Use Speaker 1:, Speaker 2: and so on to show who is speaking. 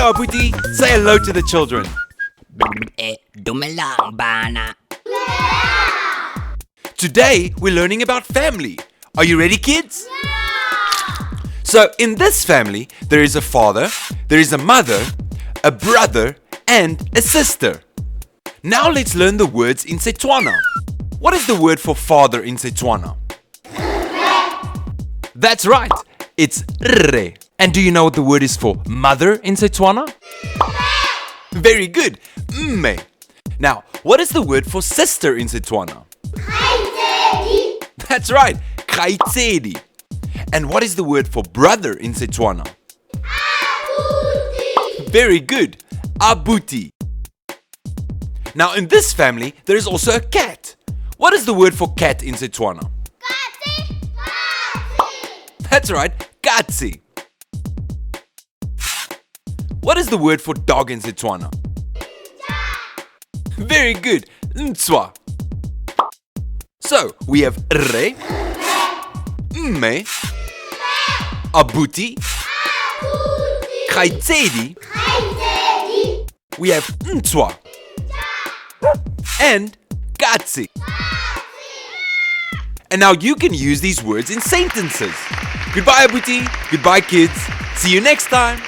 Speaker 1: Hello, Abuti. Say hello to the children.
Speaker 2: Dumelang bana.
Speaker 1: Today, we're learning about family. Are you ready, kids? So, in this family, there is a father, there is a mother, a brother, and a sister. Now let's learn the words in Setswana. What is the word for father in Setswana? That's right, it's rre. And do you know what the word is for mother in Setswana? Very good, mme. Now, what is the word for sister in Setswana? That's right, kgaitsedi. And what is the word for brother in Setswana? Very good, abuti. Now in this family, there is also a cat. What is the word for cat in Setswana? That's right, katsi. What is the word for dog in Setswana? Very good, ntswa. So, we have re, mme, abuti, kgaitsedi, we have ntswa, and katsi. And now you can use these words in sentences. Goodbye, Abuti. Goodbye, kids. See you next time.